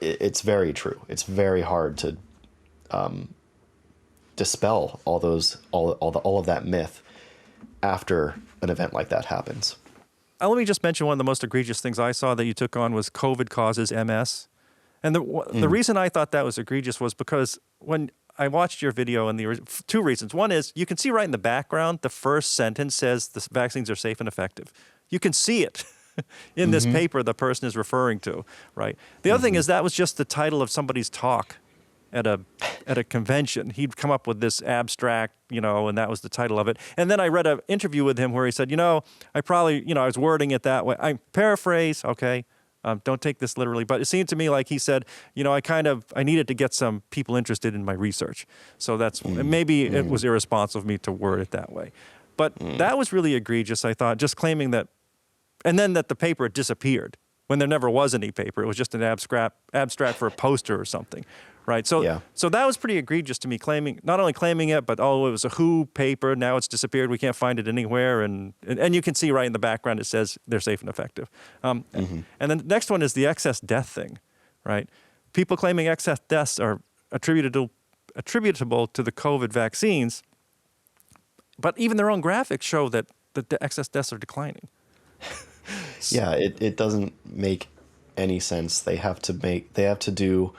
S2: It's very true. It's very hard to dispel all of that myth after an event like that happens.
S1: Let me just mention one of the most egregious things I saw that you took on was COVID causes MS. And the reason I thought that was egregious was because when I watched your video, and two reasons. One is you can see right in the background, the first sentence says the vaccines are safe and effective. You can see it in this paper the person is referring to, right? The other thing is that was just the title of somebody's talk at a convention. He'd come up with this abstract, and that was the title of it. And then I read an interview with him where he said, I probably, I was wording it that way. I paraphrase, okay? Don't take this literally, but it seemed to me like he said, I needed to get some people interested in my research. So maybe it was irresponsible of me to word it that way. But that was really egregious, I thought, just claiming that, and then that the paper disappeared when there never was any paper. It was just an abstract for a poster or something, right? So that was pretty egregious to me, not only claiming it, but, it was a WHO paper, now it's disappeared, we can't find it anywhere, and you can see right in the background it says they're safe and effective. And then the next one is the excess death thing, right? People claiming excess deaths are attributable to the COVID vaccines, but even their own graphics show that the excess deaths are declining.
S2: Yeah, it doesn't make any sense. They have to do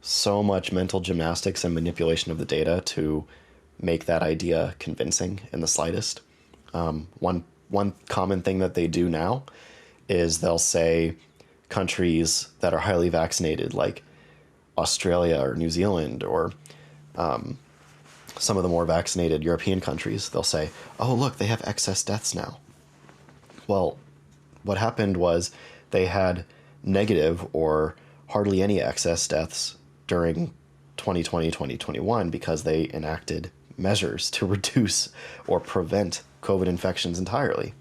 S2: so much mental gymnastics and manipulation of the data to make that idea convincing in the slightest. One common thing that they do now is they'll say countries that are highly vaccinated, like Australia or New Zealand or some of the more vaccinated European countries, they'll say, oh, look, they have excess deaths now. Well, what happened was they had negative or hardly any excess deaths during 2020, 2021 because they enacted measures to reduce or prevent COVID infections entirely.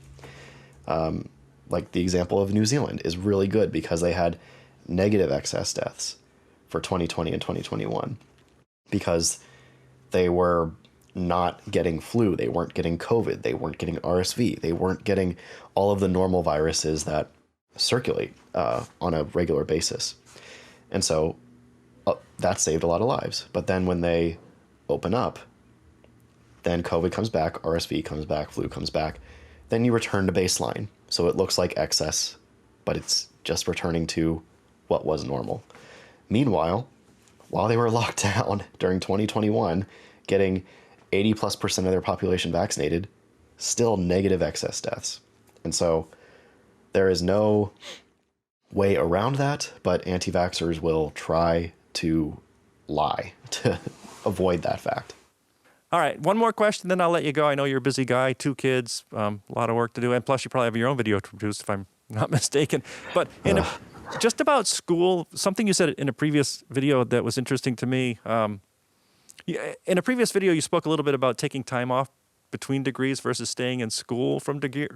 S2: Like the example of New Zealand is really good because they had negative excess deaths for 2020 and 2021 because they were not getting flu, they weren't getting COVID, they weren't getting RSV, they weren't getting all of the normal viruses that circulate on a regular basis. And so that saved a lot of lives. But then when they open up, then COVID comes back, RSV comes back, flu comes back, then you return to baseline. So it looks like excess, but it's just returning to what was normal. Meanwhile, while they were locked down during 2021, getting 80+% of their population vaccinated, still negative excess deaths. And so there is no way around that, but anti-vaxxers will try to lie to avoid that fact.
S1: All right, one more question, then I'll let you go. I know you're a busy guy, 2 kids, a lot of work to do, and plus you probably have your own video to produce, if I'm not mistaken. But just about school, something you said in a previous video that was interesting to me. In a previous video, you spoke a little bit about taking time off between degrees versus staying in school from degree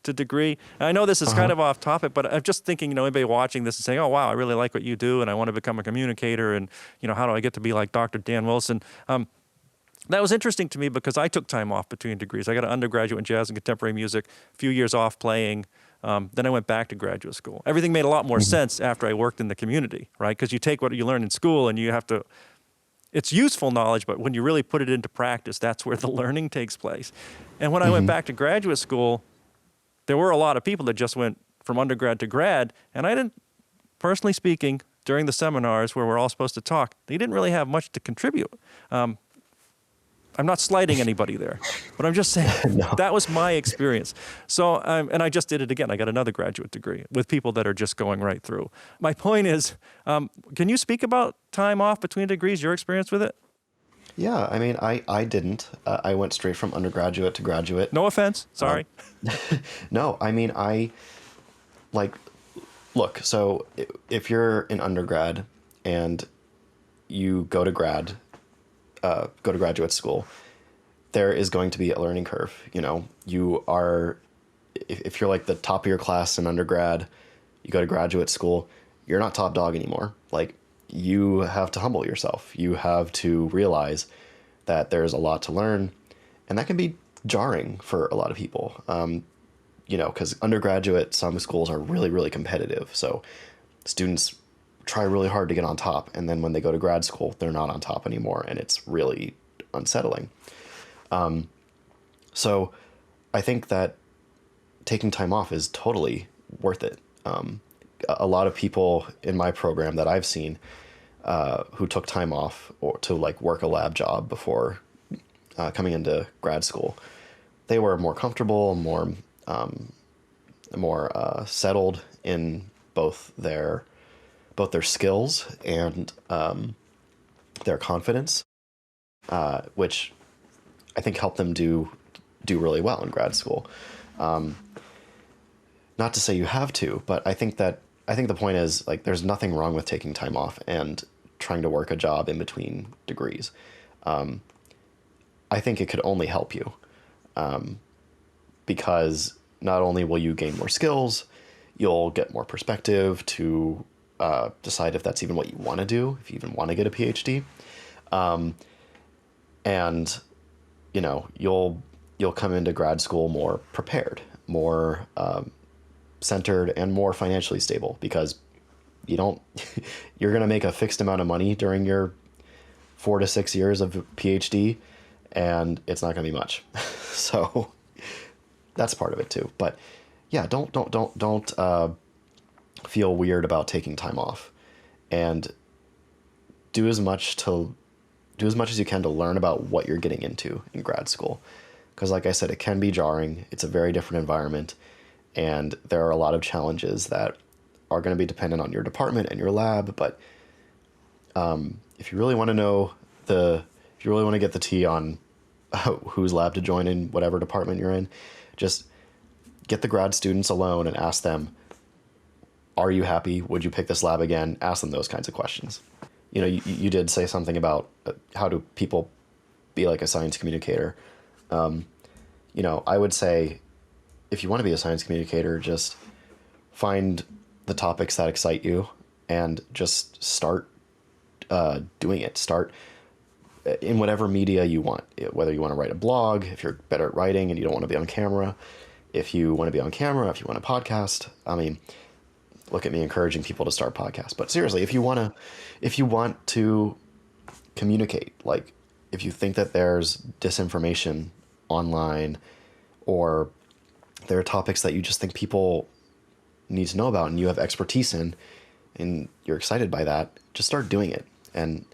S1: to degree. And I know this is kind of off topic, but I'm just thinking, anybody watching this is saying, oh, wow, I really like what you do, and I want to become a communicator, and, how do I get to be like Dr. Dan Wilson? That was interesting to me because I took time off between degrees. I got an undergraduate in jazz and contemporary music, a few years off playing. Then I went back to graduate school. Everything made a lot more sense after I worked in the community, right? Because you take what you learn in school and you have to, it's useful knowledge, but when you really put it into practice, that's where the learning takes place. And when I went back to graduate school, there were a lot of people that just went from undergrad to grad, and I didn't, personally speaking, during the seminars where we're all supposed to talk, they didn't really have much to contribute. I'm not slighting anybody there, but I'm just saying that was my experience. So, and I just did it again. I got another graduate degree with people that are just going right through. My point is, can you speak about time off between degrees, your experience with it?
S2: Yeah, I mean, I didn't. I went straight from undergraduate to graduate.
S1: No offense. Sorry.
S2: No, I mean, look, so if you're an undergrad and you go to graduate school, there is going to be a learning curve. You are, if you're like the top of your class in undergrad, you go to graduate school, you're not top dog anymore. Like, you have to humble yourself. You have to realize that there's a lot to learn, and that can be jarring for a lot of people. Because undergraduate, some schools are really, really competitive. So students try really hard to get on top, and then when they go to grad school, they're not on top anymore, and it's really unsettling. So I think that taking time off is totally worth it. A lot of people in my program that I've seen who took time off or to work a lab job before coming into grad school, they were more comfortable, more settled in both their skills and their confidence, which I think helped them do really well in grad school. Not to say you have to, but I think the point is, there's nothing wrong with taking time off and trying to work a job in between degrees. I think it could only help you, because not only will you gain more skills, you'll get more perspective to decide if that's even what you want to do, if you even want to get a PhD. And, you'll come into grad school more prepared, more centered, and more financially stable, because you're going to make a fixed amount of money during your 4 to 6 years of PhD, and it's not going to be much. So that's part of it too. But yeah, don't feel weird about taking time off, and do as much as you can to learn about what you're getting into in grad school. Because like I said, it can be jarring. It's a very different environment, and there are a lot of challenges that are going to be dependent on your department and your lab. But if you really want to know if you really want to get the tea on whose lab to join in whatever department you're in, just get the grad students alone and ask them, are you happy? Would you pick this lab again? Ask them those kinds of questions. You know, you did say something about how do people be like a science communicator. You know, I would say if you want to be a science communicator, just find the topics that excite you and just start doing it. Start in whatever media you want, whether you want to write a blog, if you're better at writing and you don't want to be on camera, if you want to be on camera, if you want a podcast. I mean, look at me encouraging people to start podcasts. But seriously, if you want to communicate, like if you think that there's disinformation online or there are topics that you just think people need to know about and you have expertise in and you're excited by that, just start doing it. And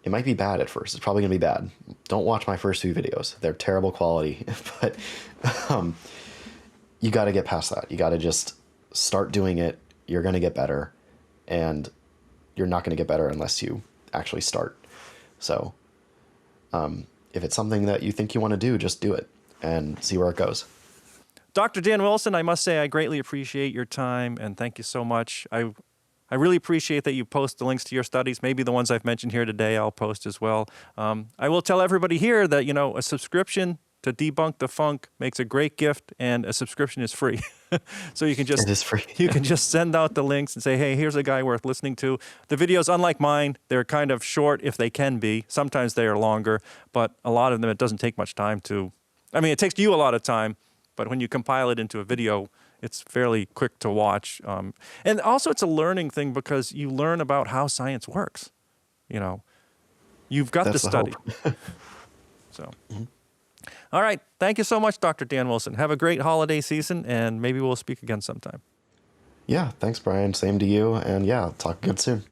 S2: it might be bad at first. It's probably going to be bad. Don't watch my first few videos. They're terrible quality, but you got to get past that. You got to just start doing it. You're going to get better, and you're not going to get better unless you actually start. So if it's something that you think you want to do, just do it and see where it goes.
S1: Dr. Dan Wilson, I must say I greatly appreciate your time, and thank you so much. I really appreciate that you post the links to your studies. Maybe the ones I've mentioned here today I'll post as well. I will tell everybody here that, you know, a subscription to Debunk the Funk makes a great gift, and a subscription is free. So you can just
S2: It is free.
S1: You can just send out the links and say, hey, here's a guy worth listening to. The videos, unlike mine, they're kind of short if they can be. Sometimes they are longer, but a lot of them, it doesn't take much time to, I mean, it takes you a lot of time, but when you compile it into a video, it's fairly quick to watch. And also it's a learning thing because you learn about how science works. You know, you've got
S2: That's
S1: the study. So, all right. Thank you so much, Dr. Dan Wilson. Have a great holiday season, and maybe we'll speak again sometime.
S2: Yeah, thanks, Brian. Same to you. And yeah, talk again soon.